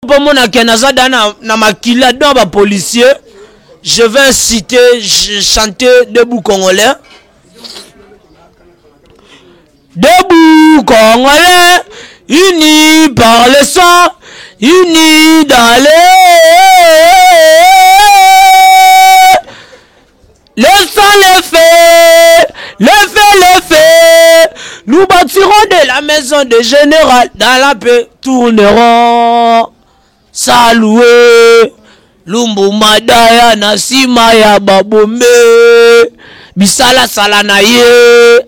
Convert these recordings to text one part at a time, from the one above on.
Pour mon akenazada na makila dans les policiers, je vais chanter debout congolais. Debout congolais, unis par le sang, unis dans le sang, le fait, nous bâtirons de la maison de général, dans la paix tourneront, saluer, Lumbu Madaya Nasima ya Babombe, Bisala Salanaye,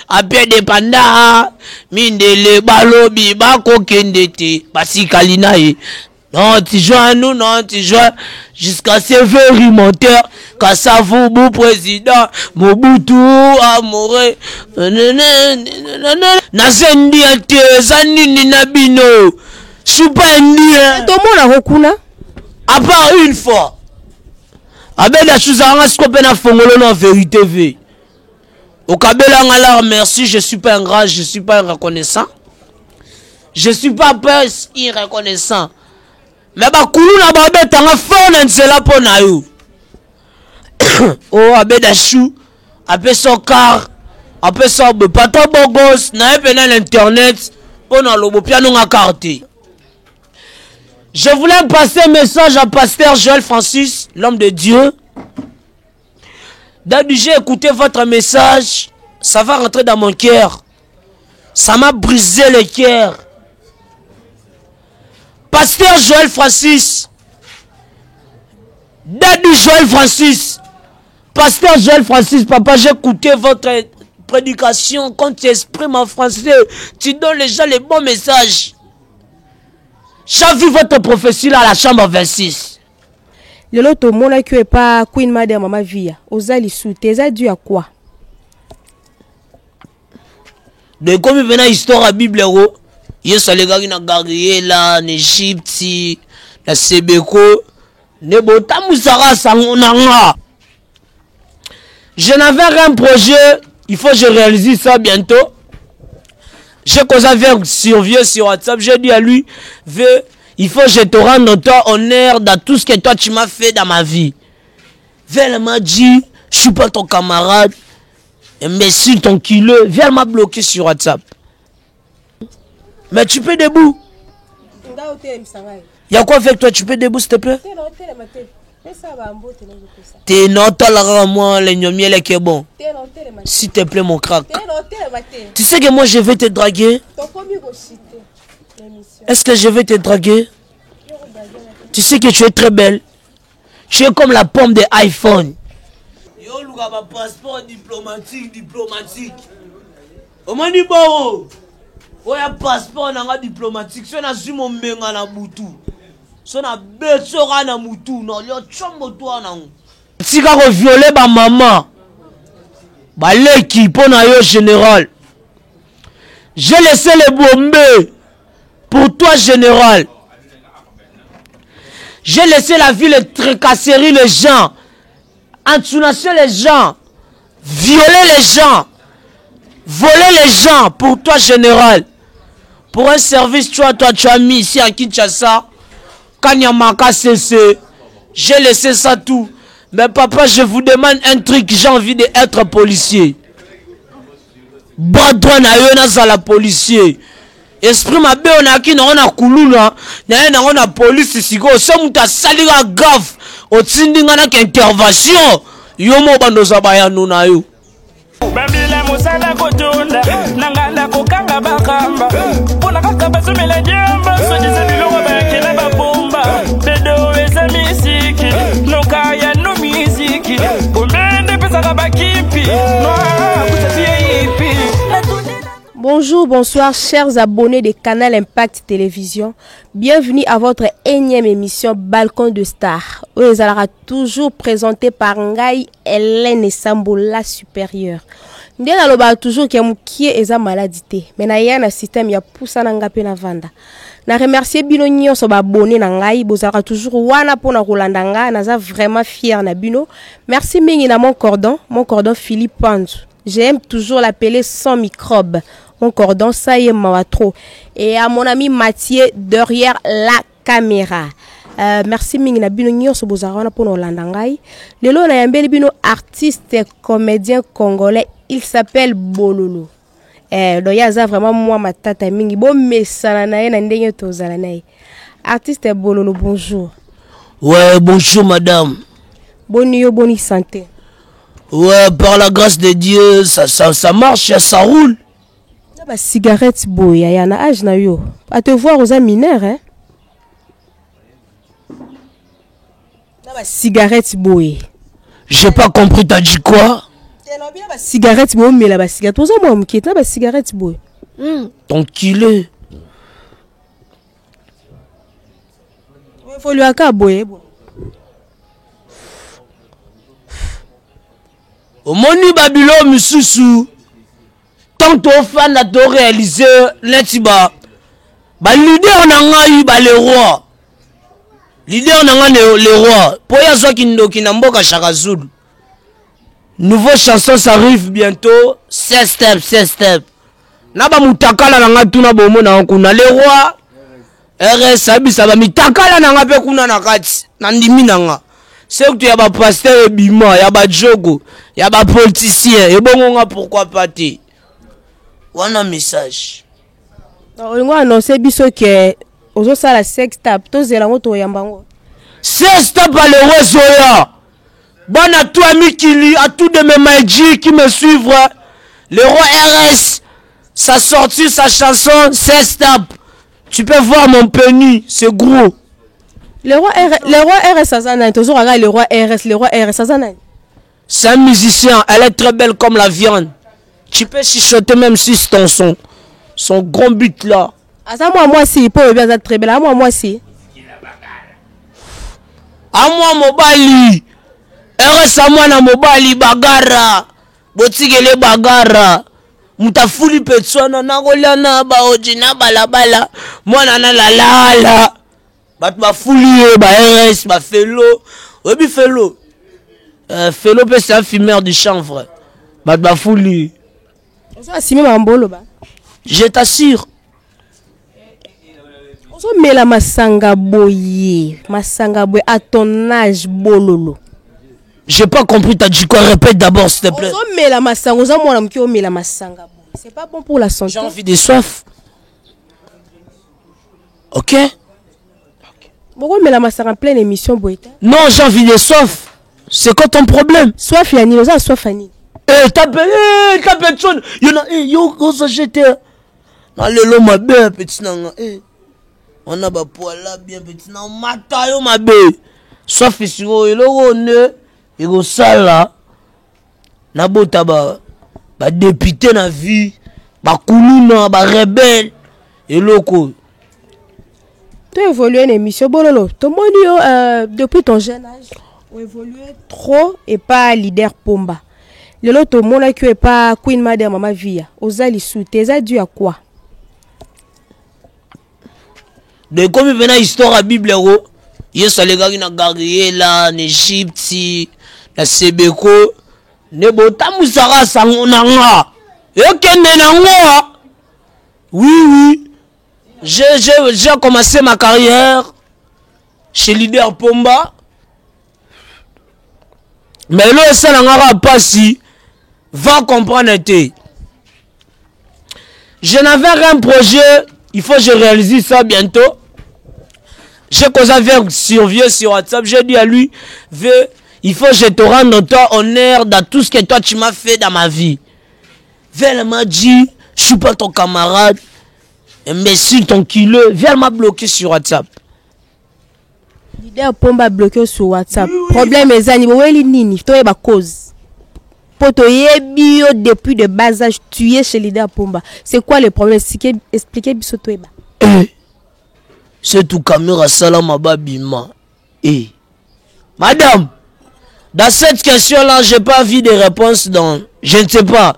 Ape de Panda, Mindele Balobi, Bako Kendete, Basi Kalinaye. Non, tu joues nous, non, tu joues jusqu'à ce verre monteur, Kassavu, Bou président, Mobutu, Amore, Nasendi Ate, Zanini Nabino, je suis pas indien. Tout le monde a recours. À part une fois. Avec la chose à ce qu'on peut faire en vérité. Au Kabela Ngala, merci, je suis pas ingrat, je suis pas reconnaissant. Je suis pas irreconnaissant. Mais bah koulou na babé tanga fona nzela pona yo. Oh abeda chou, apé son car, apé son patron bogos, na epena l'internet, pona lobo piano nga carte. Je voulais passer un message à Pasteur Joël Francis, l'homme de Dieu. D'abord, j'ai écouté votre message, ça va rentrer dans mon cœur. Ça m'a brisé le cœur. Pasteur Joël Francis, Daddy Joël Francis, Pasteur Joël Francis, papa, j'ai écouté votre prédication. Quand tu exprimes en français, tu donnes les gens les bons messages. J'ai vu votre prophétie là à la chambre 26. Le lot mona qui est pas Queen Madame Mama Via. Ozali soute, ça dû à quoi? De comme il venait histoire à Bible il y a les gars qui na Gabriela, en Égypte, la Sebeko, ne botamusara sangonanga. Je n'avais rien projet, il faut que je réalise ça bientôt. J'ai causé avec Survieux sur WhatsApp, j'ai dit à lui, il faut que je te rende toi honneur dans tout ce que toi tu m'as fait dans ma vie. Elle m'a dit, je suis pas ton camarade, imbécile, ton kilo. Viens m'a bloqué sur WhatsApp. Mais tu peux debout. Il y a quoi avec toi, tu peux debout s'il te plaît? T'es non, t'as la moi, les gnomiels qui est bon. S'il te plaît, mon crack. Tu sais que moi, je vais te draguer. Est-ce que je vais te draguer? Tu sais que tu es très belle. Tu es comme la pomme de iPhone. Yo, luga ma passeport diplomatique. Comment dit bon? Ouais, passeport nanga diplomatique. Si on a su mon benga na butu. Si on a besora na mutu, non, yo chombo toi na. Si ka ko violer ba maman. Ba l'équipe on a yo général. J'ai laissé les bombes pour toi général. J'ai laissé la ville tracasserie les gens, entunasser les gens, violer les gens, voler les gens pour toi général. Pour un service, toi tu as mis ici à Kinshasa, Kanyamaka CC, j'ai laissé ça tout. Mais papa, je vous demande un truc, j'ai envie d'être policier. Badouan a la policier. Esprit ma bé on a qui on a kuluna na on a police siko so muta salira gaffe o tindinga na intervention yo mo bando zabaya nuna yo bambila musala kotunda nangala kokanga bakamba pona kakaba sumela jamba so dizabilo bakela babomba bedo eza misiki no kaya no misiki kombende pesa kabakipi no kutafie ipi. Bonjour, bonsoir, chers abonnés de Canal Impact Télévision. Bienvenue à votre énième émission Balcon de Stars. Où elle sera toujours présentée par Ngai Hélène Sambo, la supérieure. Nous avons toujours qui est sa maladie. Mais il y a un système qui a poussé à pe na vanda. Na remercier bino nyonso ba abonné na ngai, bozara toujours wana pona rolandanga, naza vraiment fier na bino. Merci mingi na mon cordon Philippe Panzu. J'aime toujours l'appeler sans microbe. Mon cordon, ça y est, trop. Et à mon ami Mathieu, derrière la caméra. Merci mingi na bino nyonso bozarana pour Olanda ngai. Lelo na yambeli bino artiste comédien congolais, il s'appelle Bololo. Donc yaza vraiment moi ma tata mingi bo mesana na ye na ndenge tozala na ye. Artiste Bololo, bonjour. Ouais, bonjour madame. Bonne santé. Ouais, par la grâce de Dieu, ça marche, ça roule. Ba cigarette boya ya na âge na yo. À te voir aux mineurs hein. Ba cigarette boy. J'ai pas compris, t'as dit quoi? Ba cigarette boy mais la ba cigarette toza moi mkita ba cigarette boy. Tranquille. Il faut lui aka boy. Au moni Babylone mususu. Tant que fan a to réaliser l'etiba. Ba leader nanga ba le roi. Leader nanga le roi. Pour ya zo kindoki na mboka Chaka Zulu. Nouveau chanson ça arrive bientôt. 16 steps. Na ba mutakala nanga tuna bomo na kuna le roi. RS abisa ba mitakala nanga pe kuna na kati. Na ndimi nanga. C'est que tu y a ba pasteur bima, y a ba jogo, y a ba politicien, et bon nga pourquoi pas te. Wana message. On a annoncé biso que ozo sala sex tap to zela ngoto yambango. Sex tap à le Soya. Bon à toi Mikili, à tous de mes maïdji qui me suivent. Le roi RS, sa sortie sa chanson sex tap. Tu peux voir mon penny, c'est gros. Le roi RS Sazana, toujours le roi RS Sazana. C'est un musicien, elle est très belle comme la viande. Tu peux chuchoter même si c'est ton son grand but là. Ah ça moi si, pour bien être très belle, à moi si. À moi mobali. RS à moi na mobali bagara. Botigele bagara. Mutafuli petsona na golana ba ojina balabala. Mwana na la. Bat ba foulier, ba RS, ba Felo. Obi Felo. Felo c'est un fumeur du chanvre. Bat ba foulier. On s'est assimé mambolo ba. Je t'assure. On s'est mis la masanga boye à ton âge bololo. J'ai pas compris, t'as dit quoi? Répète d'abord s'il te plaît. On s'est mis la masanga, on s'est mis la masanga boye. C'est pas bon pour la santé. J'ai envie de soif. Ok? Pourquoi mais la massacre en pleine émission boïta? Non, j'ai envie de soif. C'est quoi ton problème? Soif yani, osa soif yani. T'appelles son. Yo, ça j'étais. Non, le long ma belle petit nanga. On a ba poila bien petit nanga. Mata yo ma belle. Soif ici, yo lo ne. Yo sala. Na bota ba député na vie. Ba kuluna, ba rebelle. Et loko. Tu as évolué une émission, Bololo. Depuis ton jeune âge, tu as évolué trop et pas leader Pomba. Le lot, tu n'as pas Queen Madame Mama Via. Ozali sous, tu as dû à quoi? De comme il y a une histoire à Bible, il y a des gens qui ont Gabriela, en Égypte, na Sebeko, ne botamu sara sangonanga. Oui. J'ai commencé ma carrière chez Leader Pomba. Mais là, ça n'a pas si. Va comprendre. Je n'avais rien projet. Il faut que je réalise ça bientôt. J'ai causé avec Survieux sur WhatsApp. J'ai dit à lui, il faut que je te rende toi honneur dans tout ce que toi tu m'as fait dans ma vie. Elle m'a dit, je suis pas ton camarade. Imbécile, ton kilo, viens m'a bloqué sur WhatsApp. Leader Pomba bloqué sur WhatsApp. Problème est zani, oui, nini, toi ma cause. Poto bio depuis de bas âge, tu es chez Leader Pomba. C'est quoi le problème? Expliquez biso toi c'est tout caméra salama babima. Madame, dans cette question-là, j'ai pas vu de réponse dans. Je ne sais pas.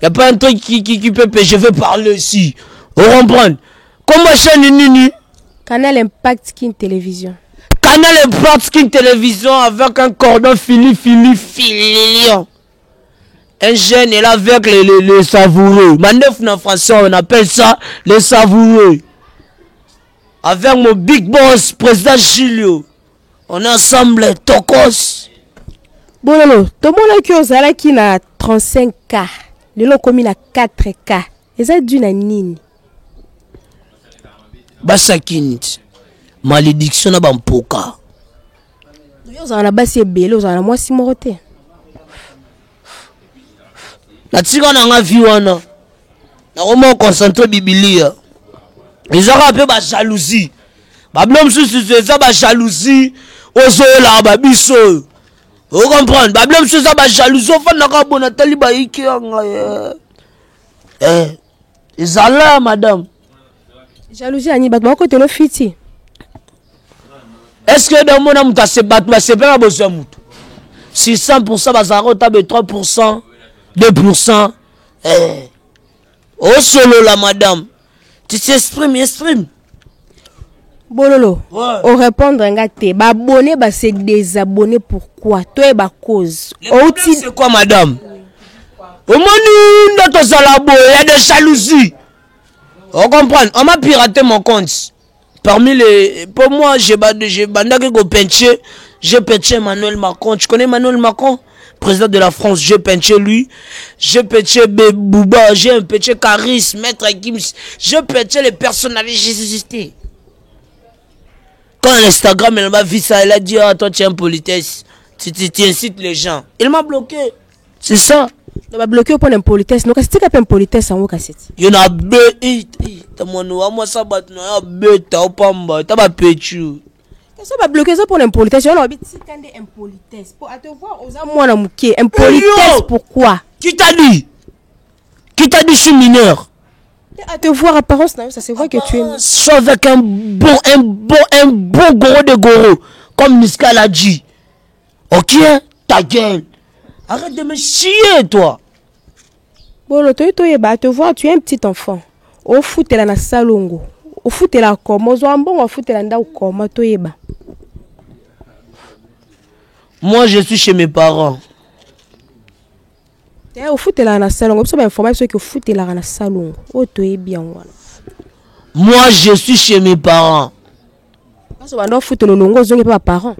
Il n'y a pas un truc qui peut. Je vais parler ici. Vous comprenez? Comment chaîne Nini? Canal Impact Skin Télévision. Canal Impact Skin Télévision avec un cordon filion. Un jeune est là avec les savoureux. Manef en français, on appelle ça les savoureux. avec mon big boss, président Julio. On est ensemble, Tokos. Bon, non, tout le monde qui a qui na 35K. Le lot commis na 4K. Et ça du na nini? Basakinit. Malédiction na bampoka. Vous avez basi belé, vous avez moi si moroté. Na tika na nga vie wana. Na comment concentrer Biblia. Ils ont rappelé ba jalousie. Ba blom sous ça ba jalousie. Ozo la ba biso. Vous comprenez? Ba blom sous ça ba jalousie. Fa na ka bona tali ba iki nga. Ils allaient madame. Jalousie ani bat ko te no fiti. Est-ce que dans mon âme tu se battre mais c'est pas besoin mutu. Si 100% bazaro tabe 3%, 2%. Oh solo la madame. Tu t'exprimes. Bololo. Ouais. On répondre ngate. Ba abonné ba se désabonner pourquoi? Toi ba cause. C'est quoi madame? Au moment où notre salabo, il y a des jalousies. On comprend. On m'a piraté mon compte. Parmi les... Pour moi, j'ai peinché Emmanuel Macron. Tu connais Emmanuel Macron? Président de la France. J'ai peinché lui. J'ai peinché Bouba. J'ai peinché Caris, Maître Gims. J'ai peinché les personnalités. Quand Instagram, elle m'a vu ça, elle a dit, ah, toi, tu es un politesse. Tu incites les gens. Il m'a bloqué. C'est ça. Il m'a bloqué pour l'impolitesse. Donc, c'est quoi l'impolitesse en haut cassette? Il y en a deux. Moi, ça bat. Il y a deux. T'as pas péchu. Ça va bloquer ça pour l'impolitesse. On a envie de dire impolitesse. Pour te voir aux amours à mouquer. Impolitesse, pourquoi? Qui t'a dit? Qui t'a dit je suis mineur? À te voir apparence, ça se voit que tu es. Sauf avec un bon gros de goro. Comme Niska l'a dit. Ok? Ta gueule. Arrête de me chier, toi. Bon, le te voir, tu es un petit enfant. Au foot, elle a salongo. Au foot, elle a comme. Au bon, au foot, elle a comme. Moi, je suis chez mes parents. Au foot, elle a salongo. Je suis informé que au foot, elle a salongo. Oh, tu es bien. Moi, je suis chez mes parents. Parce que au foot, le longo, je ne suis pas parent.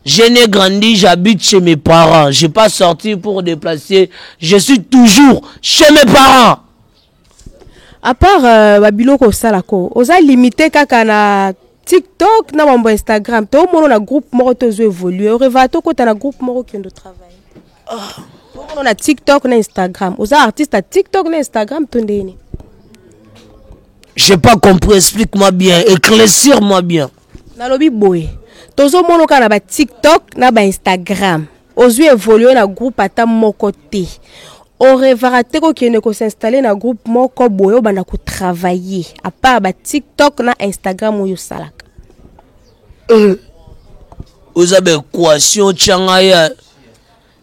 Je n'ai grandi, j'habite chez mes parents. Je n'ai pas sorti pour déplacer. Je suis toujours chez mes parents. À part Babiloko Salako, on a limité kaka na TikTok, na Instagram. Tout le monde a groupe moro to évoluer. On revient tout côté na groupe moro qui ont travail. On a TikTok, na Instagram. On a artiste à TikTok, na Instagram, tout ndene. J'ai pas compris. Explique-moi bien. Éclaircir-moi bien. Na lobby boy. Tozo mono ka na ba TikTok na ba Instagram. Ozu évoluer na groupe ata moko te. On revarate ko kene ko s'installer na groupe moko boyo bana ko travailler. À part ba TikTok na Instagram ou yo salaka. Vous avez quoi si on tchangaya?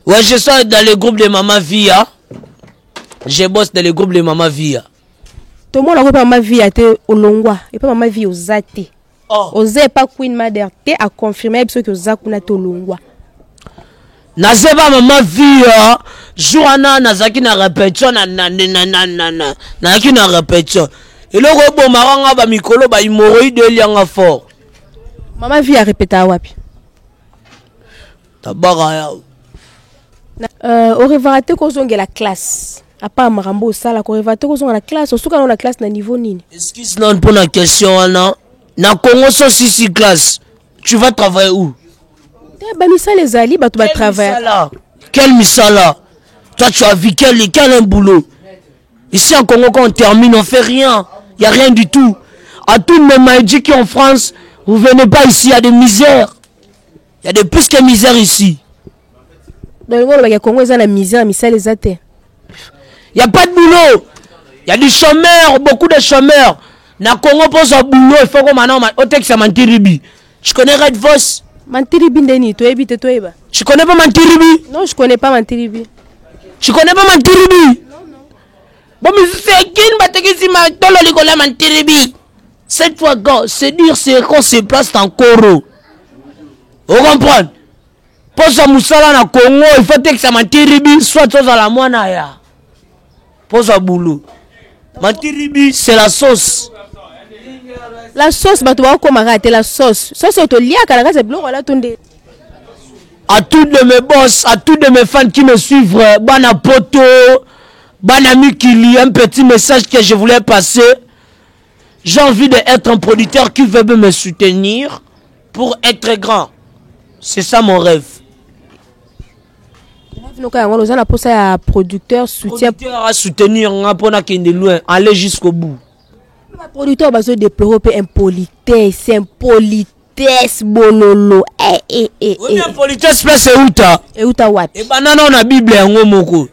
Ouais, je suis dans le groupe de Maman Via. Je bosse dans le groupe de Maman Via. Tout le monde a Maman Via te olongwa et pas Maman Via ozate. Oze pas Queen Mother te a confirmé parce que Zakuna tolongwa. Nazeba Maman Via journa nazaki na répétition na ki na répétition. Et le robot maranga ba mikolo ba hémorroïde lianga fort. Maman Via répéter wapi? Tabara ya. Au revarate ko zonge la classe. À part Marambo sala ko revarate ko zonge la classe, au souka na classe na niveau nini? Excuse non pour la question là. Na Congo so si classe. Tu vas travailler où? Ba misala les ali ba tu vas travailler. Quel misala? Toi tu as vu quel un boulot. Ici en Congo quand on termine on fait rien. Il y a rien du tout. À tout le monde dit qu'en France, vous venez pas ici, il y a des misères. Il y a de plus que misère ici. Dans le monde, il y a Congo, il y a la misère, misère les athées. Il n'y a pas de boulot. Il y a des chômeurs, beaucoup de chômeurs. Na Congo pose un boulot, il faut qu'on maintenant au texte à Mantiribi. Tu connais Red Voice? Mantiribi ndeni, toi habite toi eba. Tu connais pas Mantiribi? Non, je connais pas Mantiribi. Tu connais pas Mantiribi? Non. Bon, mais c'est qui ne battait ici Mantolo Nicolas Mantiribi? Cette fois, c'est dire c'est qu'on se place en Coro. Vous comprenez? Pour ça, Moussala na Congo, il faut que ça Mantiribi soit chose à la moine. Pour ça, boulot. Mantiribi, c'est la sauce. La sauce, bah tu vas comment rater la sauce. Sauce autolia, quand c'est bleu, voilà ton dé. À tous de mes boss, à tous de mes fans qui me suivent, Bana Poto, Bana Mikili, un petit message que je voulais passer. J'ai envie d'être un producteur qui veut me soutenir pour être grand. C'est ça mon rêve. Producteur soutien. Producteur à soutenir, loin, aller jusqu'au bout. Le producteur va se développer impolitesse, impolitesse, bonolo. Oui, mais impolitesse, c'est où ta? Et où ta what? Et banana on a Bible en moko.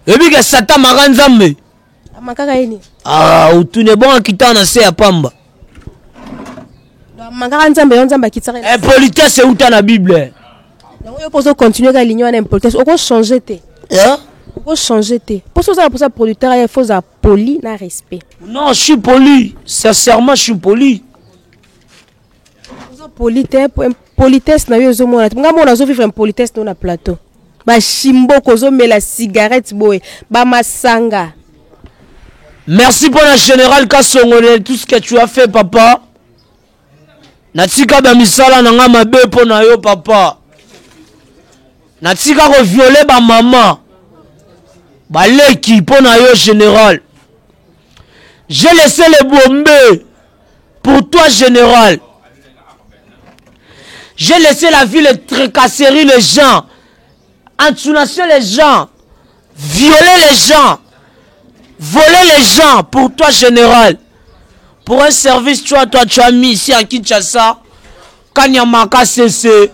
Et puis que Satan maranzambe. Makaka yeni. Ah, ou tu n'es bon à quitter en assez à Pamba. Makaka nzambe yonzamba kitare. Impolitesse, c'est où ta na Bible? Donc il faut continuer à l'union impolitesse. On peut changer te. Hein? On peut changer te. Pour ça producteur il faut être poli, na respect. Non, je suis poli. Sincèrement, je suis poli. Politesse na yo zo mona. Nga mona zo vivre impolitesse na plateau. Ba chimbo kozo me la cigarette boy, ba masanga. Merci pour la générale Kassongole, tout ce que tu as fait papa. Natika ba misala na nga mabe po na yo papa. Natika ko violer ba maman. Ba leki po na yo général. J'ai laissé les bombes pour toi général. J'ai laissé la ville tracasserie les gens, entunasser les gens, violer les gens, voler les gens pour toi général. Pour un service, toi tu as mis ici à Kinshasa, Kanyamaka CC,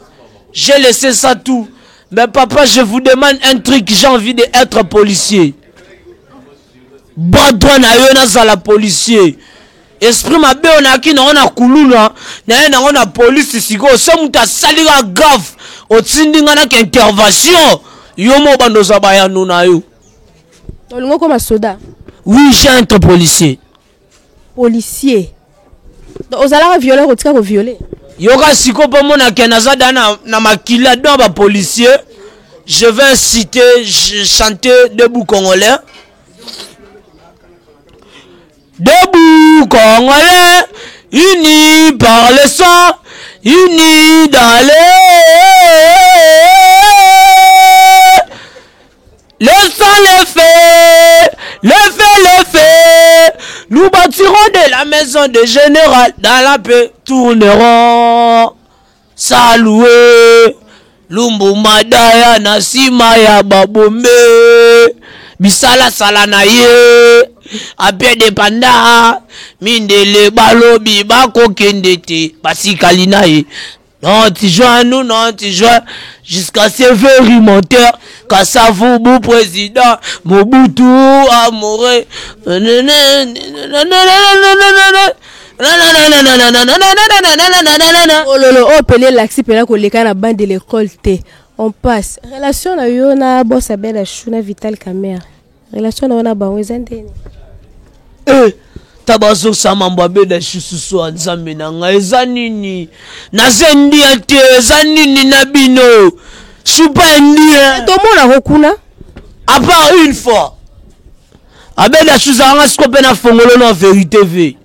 j'ai laissé ça tout. Mais papa, je vous demande un truc, j'ai envie d'être policier. Bon, na yo na la policier. Esprit ma be on a ki na on a kuluna na on a police siko so muta salira grave o tsindinga na ke intervention yo mo bando za baya nuna yo. Olingo comme soda. Oui, j'ai un policier. Policier. Donc aux alara violer o tika ko violer. Yoka siko po mona ke na za dana na makila do ba policier. Je vais citer chanter debout congolais. Debout Congolais, unis par le sang, unis dans le sang, le fait, nous bâtirons de la maison de général, dans la paix tournerons, saluer, Lumbu Madaya Nasima ya Babombe, Bisala Salanaye. Après des pandas, mindele balobi bako kendete, basi kalinae. Non, tu joues à nous, non, tu joues jusqu'à ce vérimenteur, Kassavubu président, Mobutu Amore. Oh lolo, oh pelé l'axi pelé ko leka na bande de l'école te. On passe. Relation na yo na boss abela shuna Vital Kamerhe. Relation na ona ba wezanteni. Tabazo samamba beda shususu anzambe na nga eza nini nazendi ate eza nini na bino chupa ndia to mona hokuna à part une fois abeda shuzanga skope na fongolo na vérité v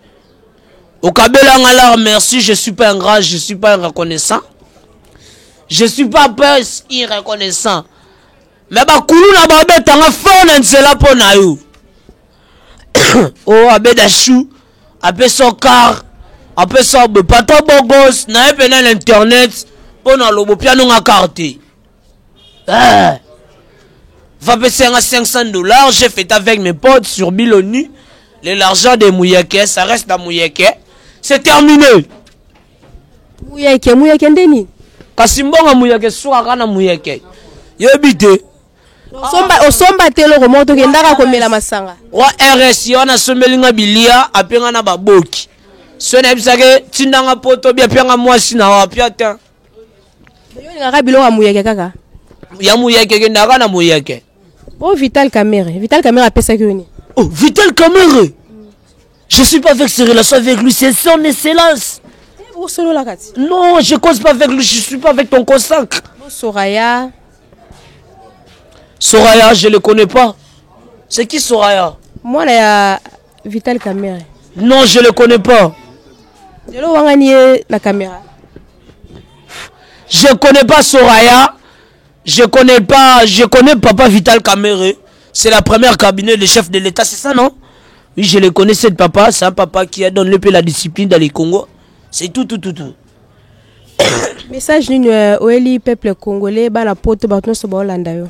okabela nga la merci, je suis pas un grand, je suis pas un reconnaissant, je suis pas irreconnaissant, mais ba kulu na ba beta nga fona nzela pona yo. Oh, abeda chou, après son car, après son patron bogos, n'a pas l'internet, on a le piano à carte. Va payer $500, j'ai fait avec mes potes sur Biloni, l'argent des Mouyeke, ça reste à Mouyeke, c'est terminé. Mouyeke ndeni? Kasimbonga Mouyeke, Souakana Mouyeke. Yobite. Osomba telo remonto kendaka komela masanga. Wa RS yona somelinga bilia apenga na baboki. Sona bisake tindanga poto bia penga mwasi na wa piata. Yo ngaka bilonga Mouyeke kaka. Ya Mouyeke kendaka na Mouyeke. Oh Vital Kamerhe apesa kuni. Oh Vital Kamerhe. Je suis pas avec ses relations avec lui, c'est son excellence. Non, je cause pas avec lui, je suis pas avec ton consacre. Soraya. Soraya, je le connais pas. C'est qui Soraya? Moi, là, Vital Kamerhe. Non, je ne le connais pas. La caméra. Je ne connais pas Soraya. Je connais Papa Vital Kamere. C'est la première cabinet de chef de l'État, c'est ça, non? Oui, je le connais, cette papa. C'est un papa qui a donné la discipline dans les Congo. C'est tout. Message d'une Oeli peuple congolais, la pote batno so Hollanda yo.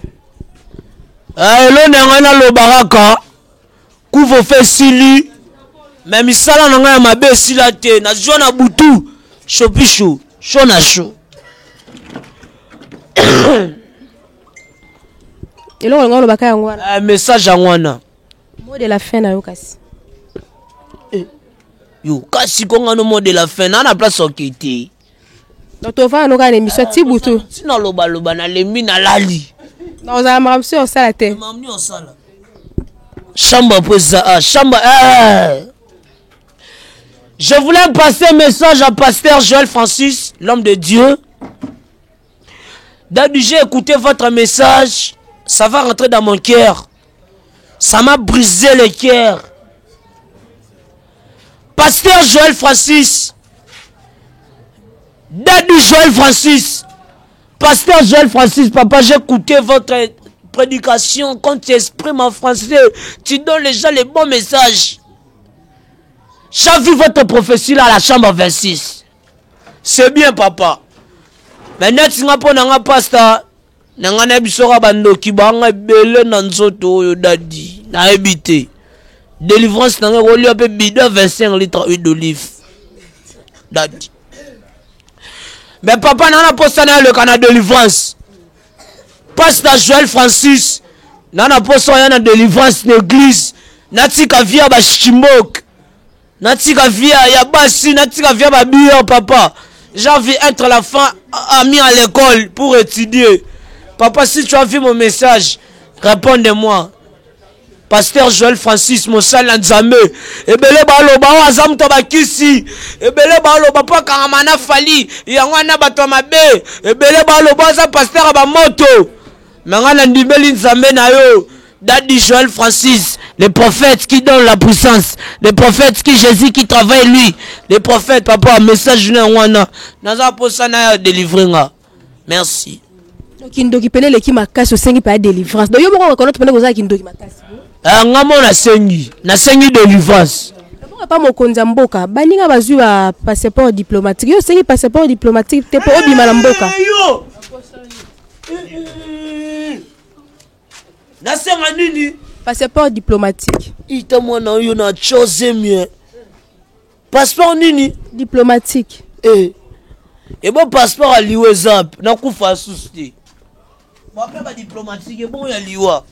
Hello nangana lo baraka. Kuvo fait sili. Mais misala nanga ya mabe sila te. Na jona butu. Chopisho. Shona sho. Elo ngalo baka yangwana. Message yangwana. Mot de la fin na yo kasi. Yo kasi konga no mot de la fin na place okiti. Donc tu vas nous faire une émission Tibutu. Sinon loba na lembi na lali. Non, on a marché au salate. Chamba posa chamba. Je voulais passer un message à pasteur Joël Francis, l'homme de Dieu. D'abord j'ai écouté votre message, ça va rentrer dans mon cœur. Ça m'a brisé le cœur. Pasteur Joël Francis. Daddy Joël Francis, pasteur Joël Francis, papa, j'ai écouté votre prédication. Quand tu exprimes en français, tu donnes les gens les bons messages. J'ai vu votre prophétie là à la chambre 26. C'est bien, papa. Maintenant, tu n'as pas un pasteur. Tu n'as pas un bandoki, banga belé nanzoto yo daddy. Na habité. Délivrance n'a pas eu bidon 25 litres d'huile d'olive. Daddy. Mais papa n'a pas posté le canal de délivrance. Pasteur Joël Francis n'a pas posté la délivrance l'église. Natika via Bashimok. Natika via Yabasi. Natika via Babio, papa. J'ai envie d'être la fin ami à l'école pour étudier. Papa, si tu as vu mon message, réponds-moi. Pasteur Joël Francis Mosala Nzambe ebele baloba azam to bakisi ebele baloba pa karamana fali yangwana bato mabe ebele baloba za pasteur ba moto mangana ndimeli Nzambe na yo Daddy Joël Francis, les prophètes qui donnent la puissance, les prophètes qui Jésus qui travaille lui, les prophètes papa message na wana naza posana délivrer nga. Merci. Kindo ki pele le ki makasi osengi pa délivrance. Do yo moko kono topene koza kindo ki makasi. Ngamo na sengi délivrance. Pas mon konzamboka, baninga bazui ba passeport diplomatique. Yo sengi passeport diplomatique te po obima na mboka. Na senga nini? Passeport diplomatique. Ita mwana yo na chose mieux. Passeport nini? Diplomatique. Et bon passeport à liwe zap na kufa susti. Ba ba diplomatique bon ya liwa.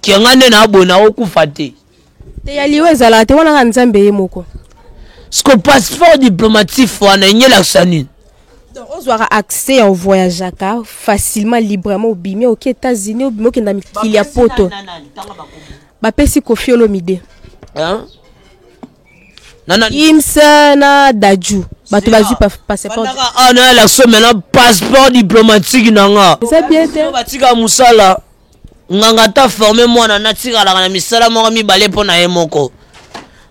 Qui ngane na abona okufa te. Te ya liwe zala te wana Nzambe ye moko. Ce que passeport diplomatique wana nyela sanine. Donc on aura accès au voyage facilement librement au bimé aux États-Unis au bimé qui n'a mis qu'il y a poto. Ba pesi Koffi Olomide. Hein? Imsa na Daju. Ba tu bazu passeport. Ah non, la somme maintenant passeport diplomatique nanga. C'est bien te. Ba tika musala. Nganga ta formé moi na tika la na misala mo mi balé pona ye moko.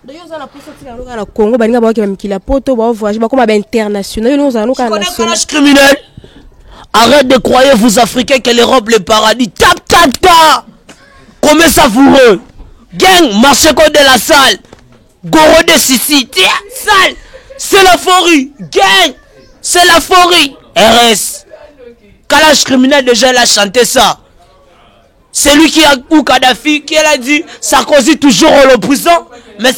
D'ailleurs ça la pousse tika na Congo ba ninga ba ki mikila poto ba voyage ba comme ba international nous allons ka national criminel. Arrête de croire vous Africains que l'Europe le paradis. Tap tap tap. Comme savoureux. Gang marché code de la salle. Goro de Sissi. Salle. C'est la folie. Gang. C'est la folie. RS. Kalash criminel déjà il a chanté ça. C'est lui qui a ou Kadhafi qui a dit Sarkozy toujours en prison. Mais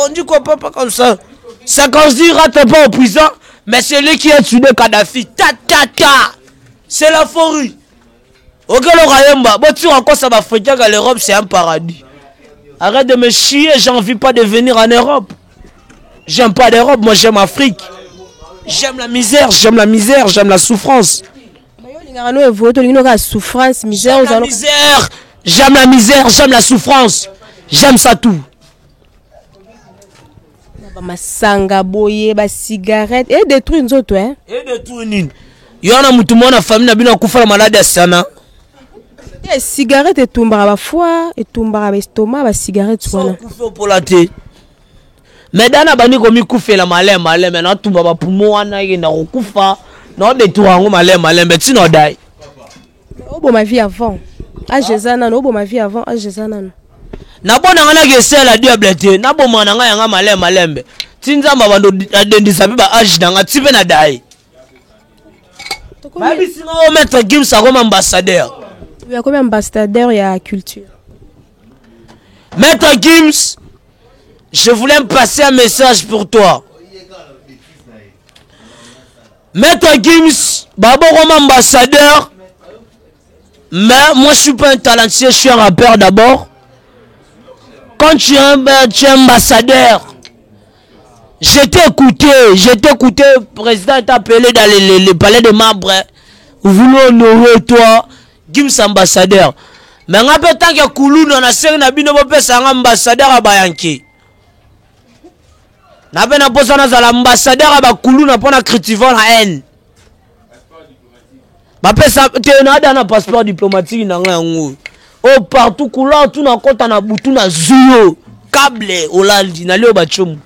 on dit quoi pas comme ça. Sarkozy rate pas en prison. Mais c'est lui qui a tué Kadhafi. Ta ta ta. C'est la folie. Ok le Rayamba. Bon tu encore ça va faire que l'Europe c'est un paradis. Arrête de me chier. J'ai envie pas de venir en Europe. J'aime pas l'Europe. Moi j'aime l'Afrique. J'aime la misère. J'aime la misère. J'aime la souffrance. J'aime la misère, j'aime la misère, j'aime la souffrance, j'aime ça tout. Masanga boye, ba cigarette et détruire nous autres hein. Et détruire nini. Yona mutu mona famille na bino kufa malade sana. Et cigarette et tumbara ba foie et tumbara ba estomac ba cigarette wana. Kufa pour la té. mais dana bani komi kufela malembe na tumba ba pumo wana na kokufa na de tourango malembe tino dai obo ma vie avant a jezana no obo ma vie avant a jezana no na bona ngana gesela diable te na bo mwana nga yanga malembe tinza mabando adendisa biba age danga tipe na dai babi singa o maître Gims comme ambassadeur. Il y a comme ambassadeur il y a culture. Maître Gims, je voulais me passer un message pour toi. Maître Gims, Babo comme ambassadeur, mais moi je suis pas un talentueux, je suis un rappeur d'abord. Quand tu es ambassadeur, je t'ai écouté, le président t'a appelé dans le palais des membres. Vous voulez honorer toi, Gims ambassadeur. Mais on a pas tant que Koulou dans la série n'a bien pas ambassadeur à Bayanki. N'a pas posé dans l'ambassadeur à Koulou n'a pas critiqué la haine. Ma pesa tu n'as pas un passeport diplomatique dans un oh partout couleur tout na compte na butu na zuyo câble olandi na leo bachum.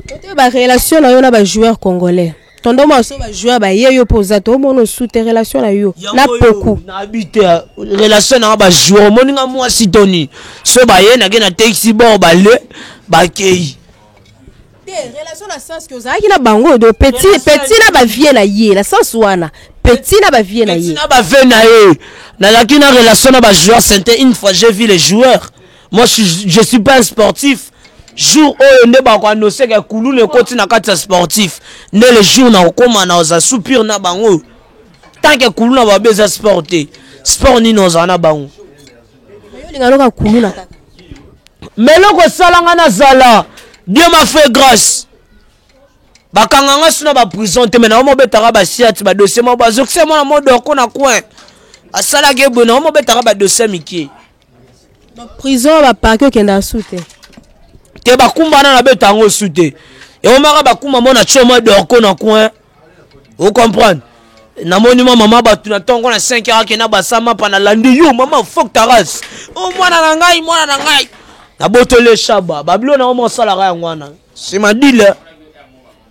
Côté ba relation na yo na ba joueur congolais. Tondo ma so ba joueur ba yeyo poza to mono sous relation na yo. Na beaucoup. Na habité relation na ba joueur moninga moi sitoni. So ba ye na gena taxi bon ba le ba kei. Relation na sens que ozaki na bango de petit na ba vie na ye na sens wana. Petit na ba vie na ye. Petit na ba vie na ye. Na la relation na ba joueur c'était une fois j'ai vu les joueurs. Moi je suis pas un sportif. Jour où ne ba ko annoncer que Koulou le côté na kati sportif. Ne le jour na okoma na oza soupir na bango. Tant que Koulou na ba beza sporter. Sport ni no za na bango. Yo linga loka Koulou na kaka. Mais loko salanga na zala. Dieu m'a fait grâce. Bakanganga suna ba prison te mena mo betara ba siat ba dossier mo ba zokse mo na mo doko na coin. Asala ke bona mo betara ba dossier miki. Ba prison ba parquet kenda soute. Te ba kumbana na betango soute. Et on m'a ba kumba mo na choma doko na coin. Vous comprenez? Na monument maman ba tu na tongo na 5 heures ke na ba sama pa na landi yo maman fuck taras. Oh mwana na ngai. Na botole shaba bablo na mo sala ga ngwana. C'est ma deal.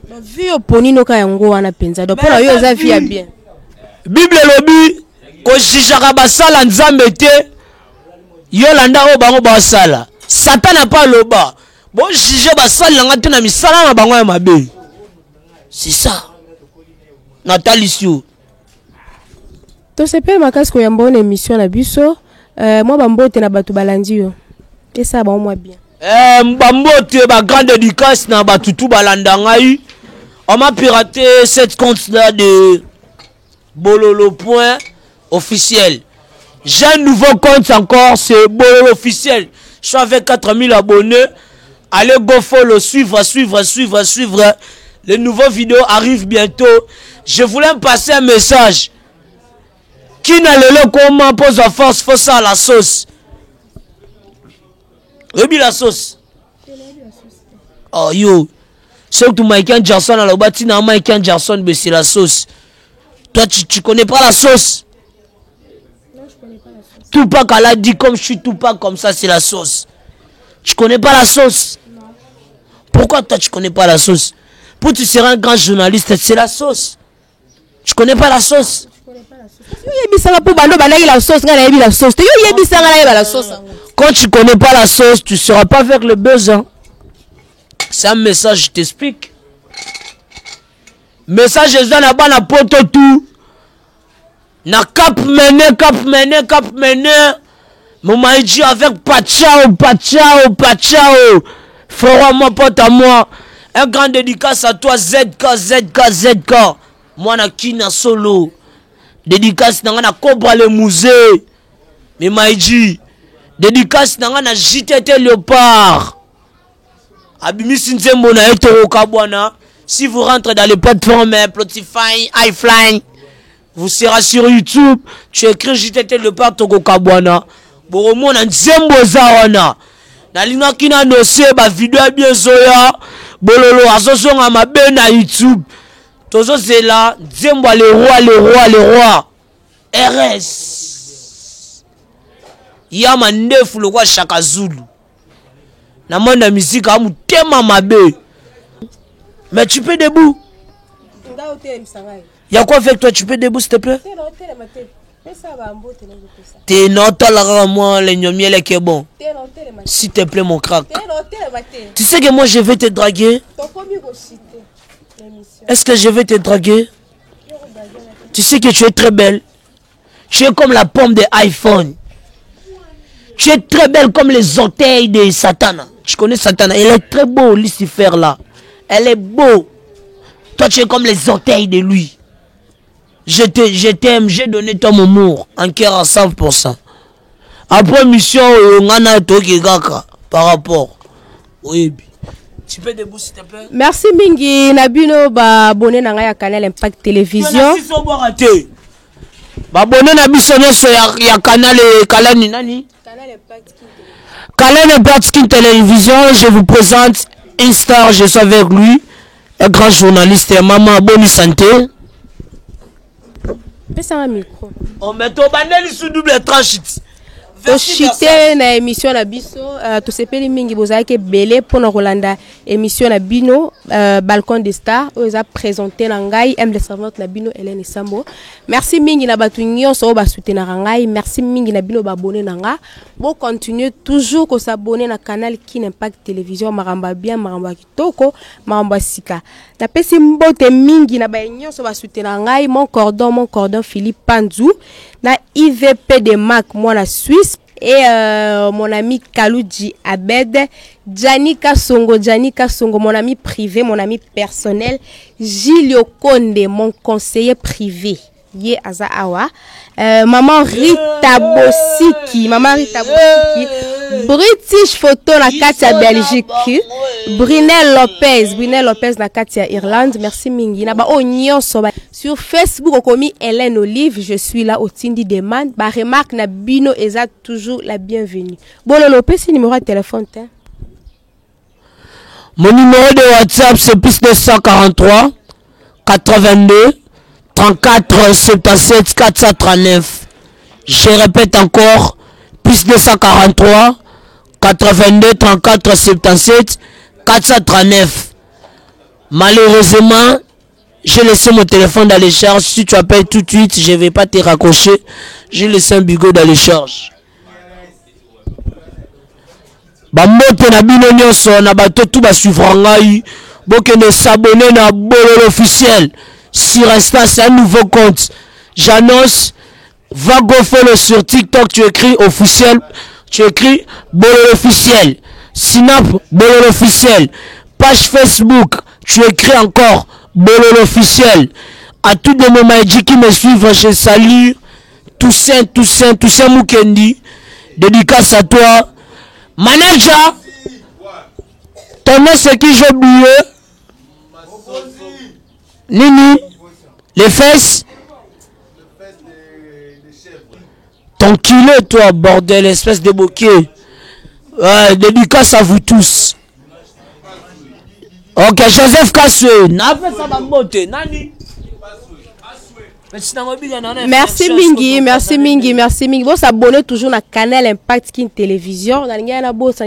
Ma vie oponi no ka yango wana penza do pona yo za vie bien. Bible lobi ko jijaka basala nzambe te. Yo landa o bango ba sala. Satan n'a pas loba. Bon juger basala nga te na misala na bango ya mabe. C'est ça. Natalisio. To sepe makasko ya mbona émission na biso. Moi bambote na batu balandi yo. Et ça ba moi bien. Mbambote ba grande dédicace na batutu balanda ngai. On m'a piraté cette compte là de Bololo point officiel. J'ai un nouveau compte encore, c'est Bololo officiel. Je suis avec 4000 abonnés. Allez go follow, suivre. Les nouveaux vidéos arrivent bientôt. Je voulais me passer un message. Qui n'a le comment pose à force, faut ça à la sauce. Rebi la sauce. Oh yo. Surtout Michael Jackson à la bâtine, Michael Jackson, mais c'est la sauce. Toi, tu connais pas la sauce? Non, je connais pas la sauce. Tupac, elle a dit comme je suis Tupac, comme ça, c'est la sauce. Tu connais pas la sauce? Non. Pourquoi toi, tu connais pas la sauce? Pour tu seras un grand journaliste, c'est la sauce. Tu connais pas la sauce? Je connais pas la sauce. Yo yebisanga pour bando banaki la sauce, ngana yebi la sauce. Yo yebisanga na yeba la sauce. Quand tu connais pas la sauce, tu seras pas avec le besoin. C'est un message, je t'explique. Message est na bana poto tout. Na cap mené. Maman dit avec Pachao. Fera mon pote à moi. Un grand dédicace à toi, ZK. Moi na kina solo. Dédicace na Cobra le musée. Mais Maïji. Dédicace na JTT Léopard. Abimisi Nzembo na Etoro Kabwana. Si vous rentrez dans les plateformes Spotify, iFlying, vous serez sur YouTube. Tu écris JTT Léopard Togo Kabwana. Boromo na Nzembo Zawana. Na linga kina nose ba vidéo bien zoya. Bololo azozonga mabe na YouTube. Tozo zela Nzembo le roi. RS. Yama ndefu le roi Shaka Zulu. na monde la musique a mutema mabe. Mais tu peux debout. Il y a quoi avec toi? Tu peux debout s'il te plaît? T'es non, t'as moi les gnomiels qui est bon. S'il te plaît mon crack. Tu sais que moi je vais te draguer. Est-ce que je vais te draguer? Tu sais que tu es très belle. Tu es comme la pomme de iPhone. Tu es très belle comme les orteils de Satana. Tu connais Satana? Elle est très beau, Lucifer là. Elle est beau. Toi tu es comme les orteils de lui. Je t'aime, j'ai donné ton amour en cœur à 100%. Après mission, on a toki gaka par rapport. Oui. Tu peux debout s'il te plaît? Merci mingi Nabino ba abonné na ya Canal Impact Télévision. Ba abonné na biso nyonso ya Canal Kalani nani? Canal Impact Télévision, je vous présente une star, je suis avec lui, un grand journaliste, maman bonne santé. Pesa un micro. On met au bandel sous double tranchite. Toshite na émission na biso to sepeli mingi bozaki belé pona Rolanda émission na bino balcon des stars oza présenté na ngai M de servante na bino Hélène Sambo. Merci mingi na batu nyonso ba soutenir ngai, merci mingi na bino ba abonné na nga. Bon continuer toujours ko s'abonner na canal Kin Impact Télévision maramba bien maramba kitoko maramba sika. Na pesi mbote mingi na ba nyonso ba soutenir ngai mon cordon Philippe Panzou na IVP de Mac moi na Suisse et mon ami Kaloudji Abed, Janika Songo, mon ami privé, mon ami personnel, Gilio Konde, mon conseiller privé. Ye aza awa. Maman Rita Bossiki, British photo na Katia Belgique. Brunel Lopez na Katia Irlande. Merci mingi. Na ba onyon soba. Sur Facebook okomi Hélène Olive, je suis là au Tindi Demande. Ba remarque na bino eza toujours la bienvenue. Bon Lopez, si numéro de téléphone t'es. Mon numéro de WhatsApp c'est plus 243 82 34 77 439. Je répète encore, plus 243 82 34 77 439. Malheureusement, j'ai laissé mon téléphone dans les charges. Si tu appelles tout de suite, je ne vais pas te raccrocher. J'ai laissé un bigot dans les charges. Bambote na bino nyonso na bato tout ba suivre ngai. Bokene s'abonner na Bololo officiel. Sur Insta, c'est un nouveau compte. J'annonce, va go follow sur TikTok, tu écris officiel, tu écris Bololo officiel. Snap, Bololo officiel. Page Facebook, tu écris encore Bololo officiel. À tous les moments qui me suivent, je salue Toussaint Mukendi. Dédicace à toi. Manager, ton nom c'est qui j'ai oublié? Nini, les fesses. Ton culot, toi, bordel, espèce de bouquet. Dédicace à vous tous. Ok, Joseph Kassoué. Merci mingi. Vous s'abonnez toujours na Canal Impact King Télévision. Na bossa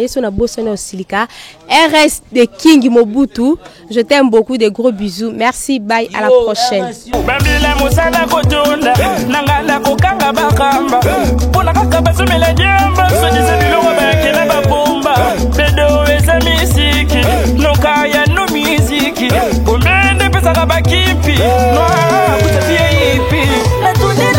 na Silika. RS de King Mobutu. Je t'aime beaucoup, de gros bisous. Merci, bye, à la prochaine. No